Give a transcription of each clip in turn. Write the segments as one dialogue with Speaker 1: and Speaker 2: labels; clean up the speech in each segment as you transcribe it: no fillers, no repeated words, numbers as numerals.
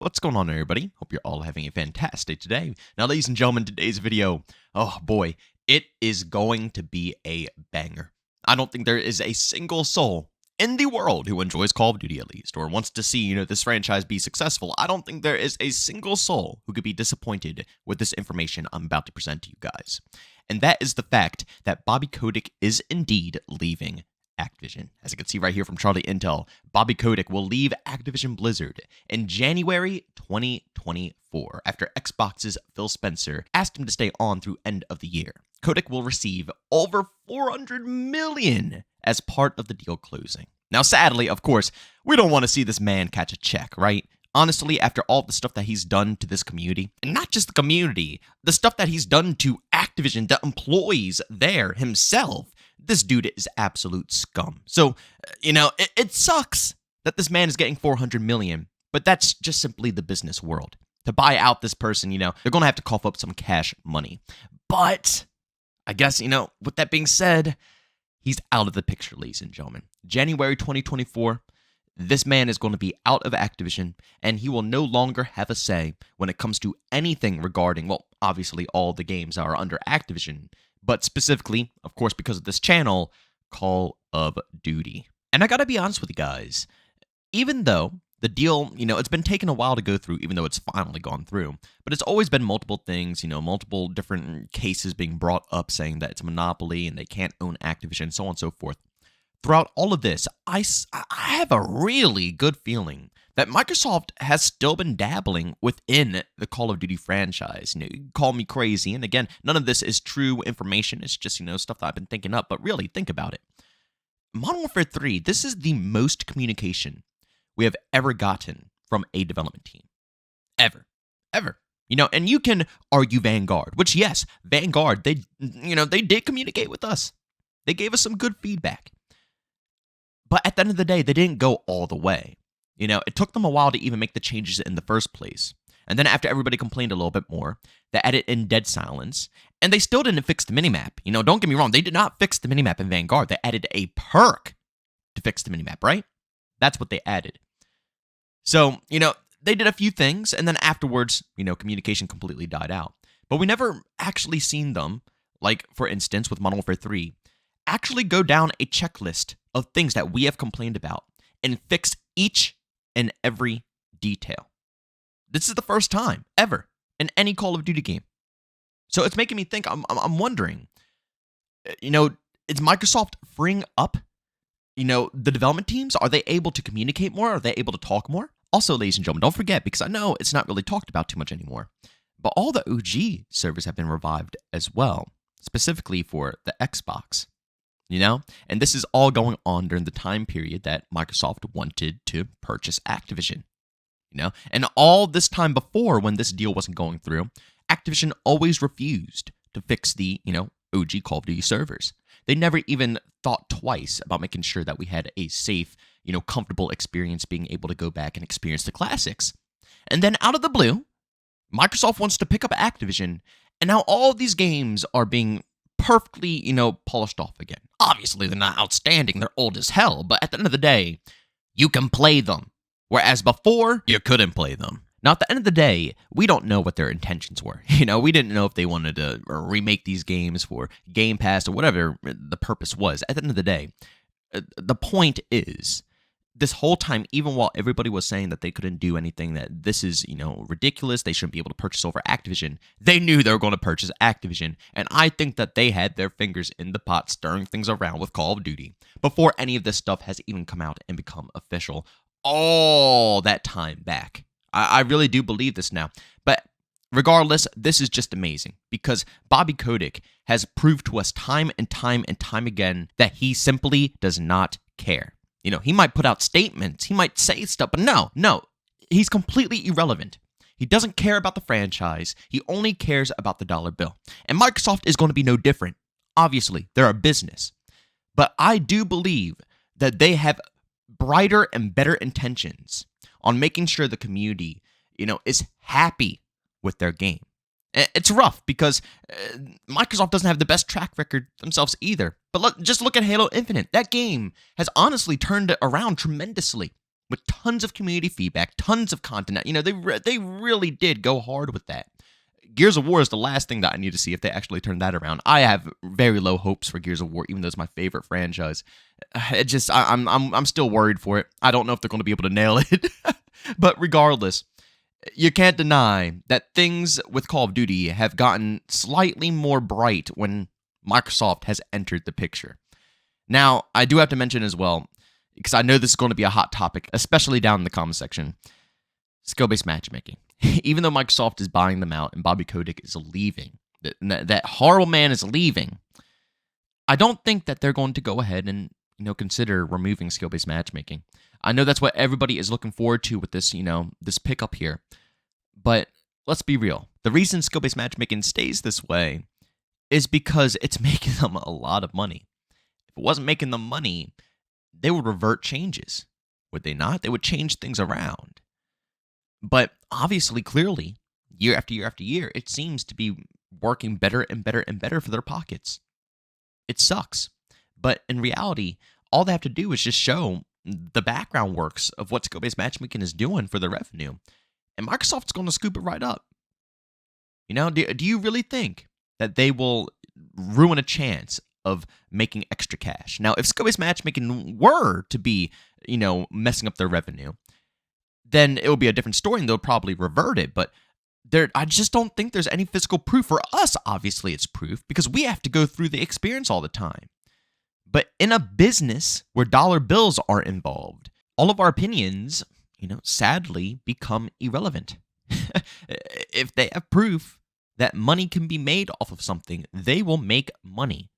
Speaker 1: What's going on, everybody? Hope you're all having a fantastic day. Now, ladies and gentlemen, today's video, oh boy, it is going to be a banger. I don't think there is a single soul in the world who enjoys Call of Duty at least, or wants to see, this franchise be successful. I don't think there is a single soul who could be disappointed with this information I'm about to present to you guys. And that is the fact that Bobby Kotick is indeed leaving Activision. As you can see right here from Charlie Intel, Bobby Kotick will leave Activision Blizzard in January 2024 after Xbox's Phil Spencer asked him to stay on through end of the year. Kotick will receive over $400 million as part of the deal closing. Now, sadly, of course, we don't want to see this man catch a check, right? Honestly, after all the stuff that he's done to this community, and not just the community, the stuff that he's done to Activision, the employees there himself, this dude is absolute scum. So, it sucks that this man is getting $400 million, but that's just simply the business world. To buy out this person, they're going to have to cough up some cash money. But I guess, with that being said, he's out of the picture, ladies and gentlemen. January 2024, this man is going to be out of Activision, and he will no longer have a say when it comes to anything regarding, well, obviously all the games are under Activision, but specifically, of course, because of this channel, Call of Duty. And I gotta be honest with you guys, even though the deal, it's been taking a while to go through, even though it's finally gone through, but it's always been multiple things, multiple different cases being brought up saying that it's a monopoly and they can't own Activision, so on and so forth. Throughout all of this, I have a really good feeling that Microsoft has still been dabbling within the Call of Duty franchise. You can call me crazy, and again, none of this is true information. It's just, stuff that I've been thinking up, but really, think about it. Modern Warfare 3, this is the most communication we have ever gotten from a development team. Ever. And you can argue Vanguard, which, yes, Vanguard, they did communicate with us. They gave us some good feedback. But at the end of the day, they didn't go all the way. It took them a while to even make the changes in the first place. And then after everybody complained a little bit more, they added in Dead Silence. And they still didn't fix the minimap. Don't get me wrong. They did not fix the minimap in Vanguard. They added a perk to fix the minimap, right? That's what they added. So, they did a few things. And then afterwards, communication completely died out. But we never actually seen them, like, for instance, with Modern Warfare 3, actually go down a checklist of things that we have complained about and fix each and every detail. This is the first time ever in any Call of Duty game. So it's making me think, I'm wondering, is Microsoft freeing up, the development teams? Are they able to communicate more? Are they able to talk more? Also, ladies and gentlemen, don't forget, because I know it's not really talked about too much anymore, but all the OG servers have been revived as well, specifically for the Xbox. And this is all going on during the time period that Microsoft wanted to purchase Activision. And all this time before, when this deal wasn't going through, Activision always refused to fix the, OG Call of Duty servers. They never even thought twice about making sure that we had a safe, comfortable experience being able to go back and experience the classics. And then out of the blue, Microsoft wants to pick up Activision, and now all these games are being perfectly, polished off again. Obviously, they're not outstanding. They're old as hell. But at the end of the day, you can play them. Whereas before, you couldn't play them. Now, at the end of the day, we don't know what their intentions were. We didn't know if they wanted to remake these games for Game Pass or whatever the purpose was. At the end of the day, the point is, this whole time, even while everybody was saying that they couldn't do anything, that this is, ridiculous, they shouldn't be able to purchase over Activision, they knew they were going to purchase Activision. And I think that they had their fingers in the pot stirring things around with Call of Duty before any of this stuff has even come out and become official all that time back. I really do believe this now. But regardless, this is just amazing because Bobby Kotick has proved to us time and time and time again that he simply does not care. He might put out statements, he might say stuff, but no, he's completely irrelevant. He doesn't care about the franchise, he only cares about the dollar bill. And Microsoft is going to be no different. Obviously, they're a business. But I do believe that they have brighter and better intentions on making sure the community, is happy with their game. It's rough because Microsoft doesn't have the best track record themselves either. But just look at Halo Infinite. That game has honestly turned it around tremendously. with tons of community feedback, tons of content. They really did go hard with that. Gears of War is the last thing that I need to see if they actually turn that around. I have very low hopes for Gears of War, even though it's my favorite franchise. I'm still worried for it. I don't know if they're going to be able to nail it. But regardless, you can't deny that things with Call of Duty have gotten slightly more bright when Microsoft has entered the picture. Now, I do have to mention as well, because I know this is going to be a hot topic, especially down in the comment section, skill-based matchmaking. Even though Microsoft is buying them out and Bobby Kotick is leaving, that horrible man is leaving, I don't think that they're going to go ahead and consider removing skill-based matchmaking. I know that's what everybody is looking forward to with this this pickup here, but let's be real. The reason skill-based matchmaking stays this way is because it's making them a lot of money. If it wasn't making them money, they would revert changes, would they not? They would change things around. But obviously, clearly, year after year after year, it seems to be working better and better and better for their pockets. It sucks. But in reality, all they have to do is just show the background works of what skill-based matchmaking is doing for their revenue. And Microsoft's going to scoop it right up. Do you really think that they will ruin a chance of making extra cash? Now, if skill-based matchmaking were to be, messing up their revenue, then it will be a different story and they'll probably revert it. But I just don't think there's any physical proof. For us, obviously, it's proof because we have to go through the experience all the time. But in a business where dollar bills are involved, all of our opinions, sadly become irrelevant. If they have proof that money can be made off of something, they will make money,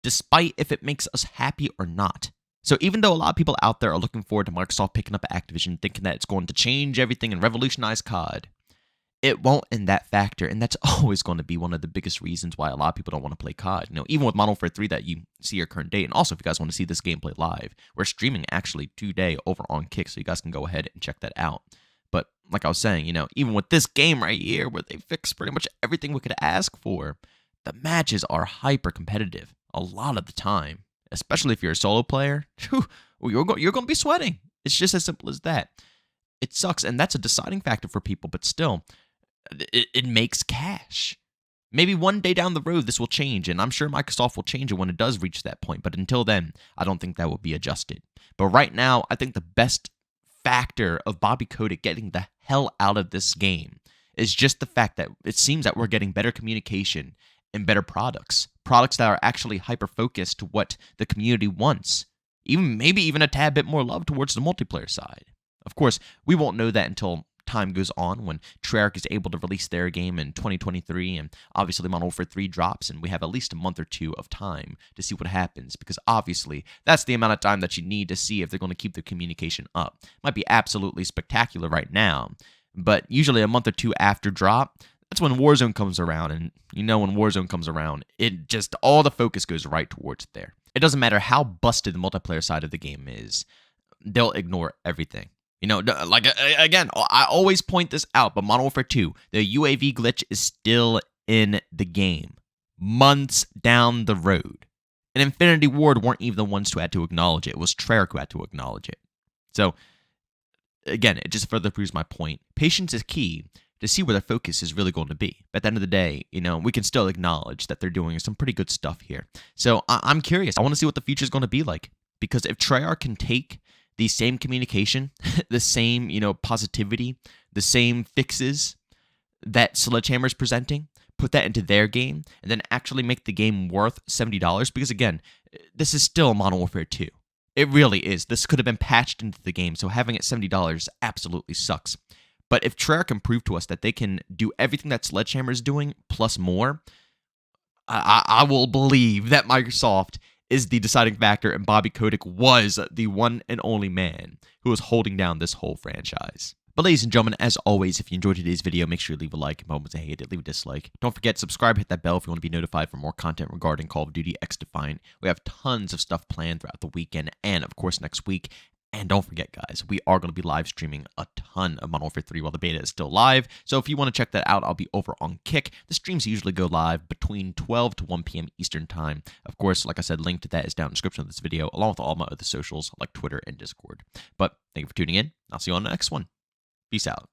Speaker 1: despite if it makes us happy or not. So even though a lot of people out there are looking forward to Microsoft picking up Activision, thinking that it's going to change everything and revolutionize COD, it won't in that factor, and that's always going to be one of the biggest reasons why a lot of people don't want to play COD. Even with Modern Warfare 3 that you see your current date, and also if you guys want to see this gameplay live, we're streaming actually today over on Kick, so you guys can go ahead and check that out. But like I was saying, even with this game right here, where they fix pretty much everything we could ask for, the matches are hyper competitive a lot of the time. Especially if you're a solo player, you're going to be sweating. It's just as simple as that. It sucks, and that's a deciding factor for people, but still, it makes cash. Maybe one day down the road, this will change, and I'm sure Microsoft will change it when it does reach that point, but until then, I don't think that will be adjusted. But right now, I think the best factor of Bobby Kotick getting the hell out of this game is just the fact that it seems that we're getting better communication and better products that are actually hyper-focused to what the community wants, maybe even a tad bit more love towards the multiplayer side. Of course, we won't know that until time goes on, when Treyarch is able to release their game in 2023, and obviously Modern Warfare 3 drops, and we have at least a month or two of time to see what happens, because obviously that's the amount of time that you need to see if they're going to keep the communication up. Might be absolutely spectacular right now, but usually a month or two after drop, that's when Warzone comes around, and when Warzone comes around, it just, all the focus goes right towards there. It doesn't matter how busted the multiplayer side of the game is, they'll ignore everything. Again, I always point this out, but Modern Warfare 2, the UAV glitch is still in the game, months down the road. And Infinity Ward weren't even the ones who had to acknowledge it. It was Treyarch who had to acknowledge it. So, again, it just further proves my point. Patience is key to see where their focus is really going to be. But at the end of the day, we can still acknowledge that they're doing some pretty good stuff here. So I'm curious. I want to see what the future is going to be like. Because if Treyarch can take the same communication, the same, positivity, the same fixes that Sledgehammer's presenting, put that into their game, and then actually make the game worth $70, because again, this is still Modern Warfare 2. It really is. This could have been patched into the game, so having it $70 absolutely sucks. But if Treyarch can prove to us that they can do everything that Sledgehammer is doing, plus more, I will believe that Microsoft is the deciding factor, and Bobby Kotick was the one and only man who was holding down this whole franchise. But ladies and gentlemen, as always, if you enjoyed today's video, make sure you leave a like, and moments to hate it, leave a dislike. Don't forget, subscribe, hit that bell if you want to be notified for more content regarding Call of Duty X Defiant. We have tons of stuff planned throughout the weekend, and of course next week. And don't forget, guys, we are going to be live streaming a ton of Modern Warfare 3 while the beta is still live. So if you want to check that out, I'll be over on Kick. The streams usually go live between 12 to 1 p.m. Eastern Time. Of course, like I said, link to that is down in the description of this video, along with all my other socials like Twitter and Discord. But thank you for tuning in. I'll see you on the next one. Peace out.